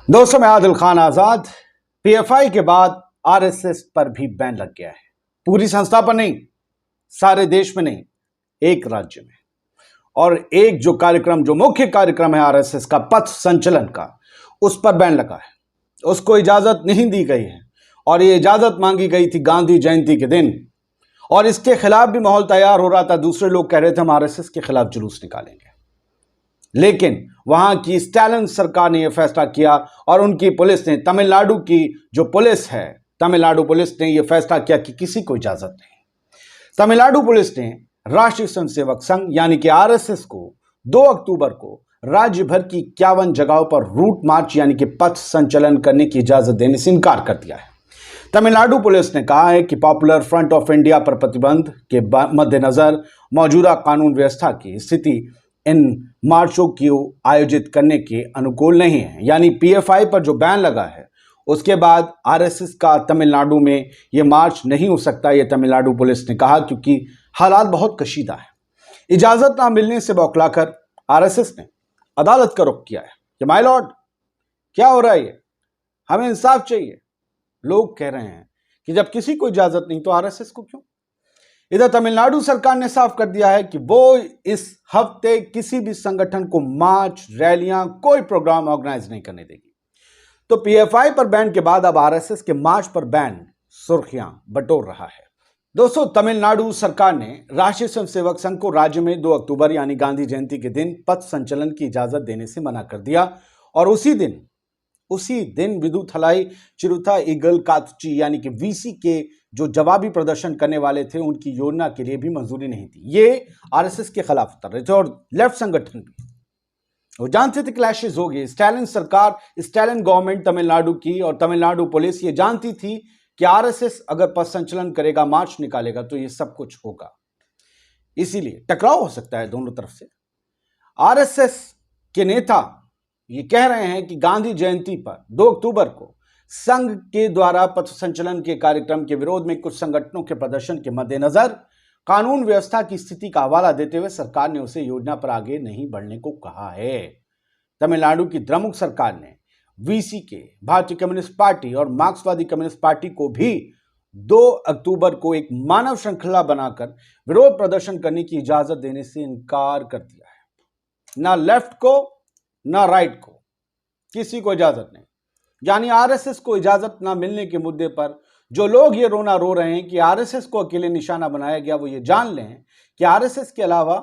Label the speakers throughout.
Speaker 1: दोस्तों, मैं आदिल खान आजाद। पीएफआई के बाद आरएसएस पर भी बैन लग गया है। पूरी संस्था पर नहीं, सारे देश में नहीं, एक राज्य में। और एक जो मुख्य कार्यक्रम है आरएसएस का, पथ संचलन का, उस पर बैन लगा है। उसको इजाजत नहीं दी गई है और ये इजाजत मांगी गई थी गांधी जयंती के दिन। और इसके खिलाफ भी माहौल तैयार हो रहा था। दूसरे लोग कह रहे थे हम आरएसएस के खिलाफ जुलूस निकालेंगे, लेकिन वहां की स्टालिन सरकार ने यह फैसला किया और उनकी पुलिस ने, तमिलनाडु की जो पुलिस है, तमिलनाडु पुलिस ने यह फैसला किया कि किसी को इजाजत नहीं। तमिलनाडु पुलिस ने राष्ट्रीय स्वयंसेवक संघ यानी कि आरएसएस को 2 अक्टूबर को राज्य भर की 51 जगहों पर रूट मार्च यानी कि पथ संचलन करने की इजाजत देने से इनकार कर दिया है। तमिलनाडु पुलिस ने कहा है कि पॉपुलर फ्रंट ऑफ इंडिया पर प्रतिबंध के मद्देनजर मौजूदा कानून व्यवस्था की स्थिति इन मार्चों को आयोजित करने के अनुकूल नहीं है। यानी पीएफआई पर जो बैन लगा है उसके बाद आरएसएस का तमिलनाडु में यह मार्च नहीं हो सकता, यह तमिलनाडु पुलिस ने कहा, क्योंकि हालात बहुत कशीदा है। इजाजत ना मिलने से बौखलाकर आरएसएस ने अदालत का रुख किया है कि माय लॉर्ड, क्या हो रहा है ये, हमें इंसाफ चाहिए। लोग कह रहे हैं कि जब किसी को इजाजत नहीं तो आरएसएस को क्यों। इधर तमिलनाडु सरकार ने साफ कर दिया है कि वो इस हफ्ते किसी भी संगठन को मार्च, रैलियां, कोई प्रोग्राम ऑर्गेनाइज नहीं करने देगी। तो पीएफआई पर बैन के बाद अब आरएसएस के मार्च पर बैन सुर्खियां बटोर रहा है। दोस्तों, तमिलनाडु सरकार ने राष्ट्रीय स्वयंसेवक संघ को राज्य में 2 अक्टूबर यानी गांधी जयंती के दिन पथ संचलन की इजाजत देने से मना कर दिया और उसी दिन विदुथलाई चिरुथा ईगल कातची यानी कि वीसी के जो जवाबी प्रदर्शन करने वाले थे उनकी योजना के लिए भी मंजूरी नहीं थी। ये आरएसएस के खिलाफ उतर रहे थे और लेफ्ट संगठन भी, वो जानते थे क्लैशेस हो गए। स्टालिन सरकार, स्टालिन गवर्नमेंट तमिलनाडु की और तमिलनाडु पुलिस ये जानती थी कि आरएसएस अगर पथ संचलन करेगा, मार्च निकालेगा, तो ये सब कुछ होगा। इसीलिए टकराव हो सकता है दोनों तरफ से। आरएसएस के नेता ये कह रहे हैं कि गांधी जयंती पर 2 अक्टूबर को संघ के द्वारा पथ संचलन के कार्यक्रम के विरोध में कुछ संगठनों के प्रदर्शन के मद्देनजर कानून व्यवस्था की स्थिति का हवाला देते हुए सरकार ने उसे योजना पर आगे नहीं बढ़ने को कहा है। तमिलनाडु की द्रमुक सरकार ने वीसी के, भारतीय कम्युनिस्ट पार्टी और मार्क्सवादी कम्युनिस्ट पार्टी को भी 2 अक्टूबर को एक मानव श्रृंखला बनाकर विरोध प्रदर्शन करने की इजाजत देने से इनकार कर दिया है। ना लेफ्ट को ना राइट को, किसी को इजाजत नहीं। यानी आरएसएस को इजाजत ना मिलने के मुद्दे पर जो लोग ये रोना रो रहे हैं कि आरएसएस को अकेले निशाना बनाया गया, वो ये जान लें कि आरएसएस के अलावा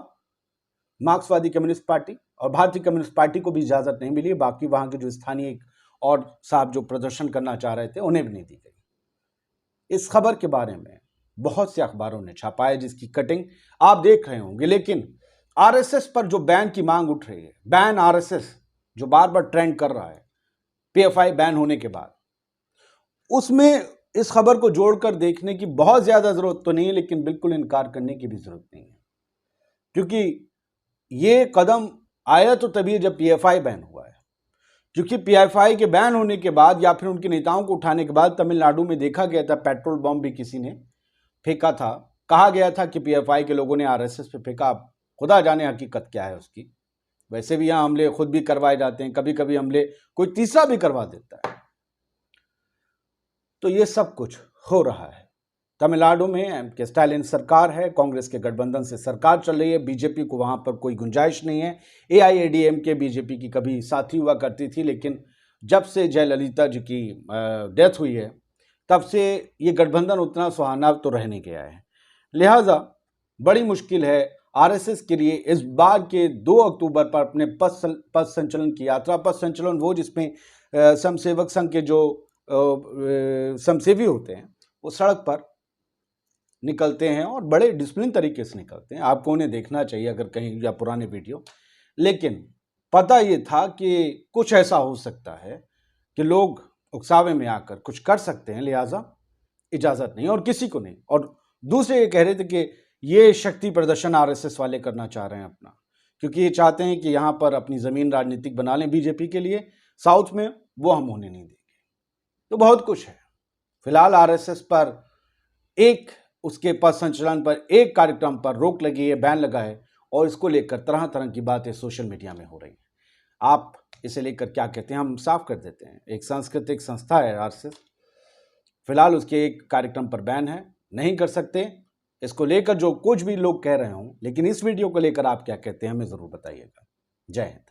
Speaker 1: मार्क्सवादी कम्युनिस्ट पार्टी और भारतीय कम्युनिस्ट पार्टी को भी इजाजत नहीं मिली। बाकी वहां के जो स्थानीय और साहब जो प्रदर्शन करना चाह रहे थे उन्हें भी नहीं दी गई। इस खबर के बारे में बहुत से अखबारों ने छापा है, जिसकी कटिंग आप देख रहे होंगे। लेकिन आरएसएस पर जो बैन की मांग उठ रही है, बैन आरएसएस जो बार बार ट्रेंड कर रहा है पीएफआई बैन होने के बाद, उसमें इस खबर को जोड़कर देखने की बहुत ज्यादा जरूरत तो नहीं है, लेकिन बिल्कुल इनकार करने की भी जरूरत नहीं है। क्योंकि ये कदम आया तो तभी जब पीएफआई बैन हुआ है। क्योंकि पीएफआई के बैन होने के बाद या फिर उनके नेताओं को उठाने के बाद तमिलनाडु में देखा गया था, पेट्रोल बम भी किसी ने फेंका था। कहा गया था कि पीएफआई के लोगों ने आरएसएस पे फेंका। खुदा जाने हकीकत क्या है उसकी। वैसे भी यहां हमले खुद भी करवाए जाते हैं, कभी कभी हमले कोई तीसरा भी करवा देता है। तो ये सब कुछ हो रहा है। तमिलनाडु में स्टालिन सरकार है, कांग्रेस के गठबंधन से सरकार चल रही है, बीजेपी को वहां पर कोई गुंजाइश नहीं है। एआईएडीएमके बीजेपी की कभी साथी हुआ करती थी, लेकिन जब से जयललिता जी की डेथ हुई है तब से ये गठबंधन उतना सुहाना तो रह नहीं गया है। लिहाजा बड़ी मुश्किल है आरएसएस के लिए इस बार के 2 अक्टूबर पर अपने पथ संचलन की यात्रा, पथ संचलन वो जिसमें स्वयंसेवक संघ के जो स्वयंसेवी होते हैं वो सड़क पर निकलते हैं और बड़े डिसिप्लिन तरीके से निकलते हैं। आपको उन्हें देखना चाहिए अगर कहीं, या पुराने वीडियो। लेकिन पता ये था कि कुछ ऐसा हो सकता है कि लोग उकसावे में आकर कुछ कर सकते हैं, लिहाजा इजाजत नहीं और किसी को नहीं। और दूसरे ये कह रहे थे कि ये शक्ति प्रदर्शन आरएसएस वाले करना चाह रहे हैं अपना, क्योंकि ये चाहते हैं कि यहां पर अपनी जमीन राजनीतिक बना लें बीजेपी के लिए साउथ में, वो हम होने नहीं देंगे। तो बहुत कुछ है। फिलहाल आरएसएस पर उसके पथ संचलन पर एक कार्यक्रम पर रोक लगी है, बैन लगा है और इसको लेकर तरह तरह की बातें सोशल मीडिया में हो रही हैं। आप इसे लेकर क्या कहते हैं, हम साफ कर देते हैं। एक सांस्कृतिक संस्था है आरएसएस, फिलहाल उसके एक कार्यक्रम पर बैन है, नहीं कर सकते। इसको लेकर जो कुछ भी लोग कह रहे हों, लेकिन इस वीडियो को लेकर आप क्या कहते हैं हमें ज़रूर बताइएगा। जय हिंद।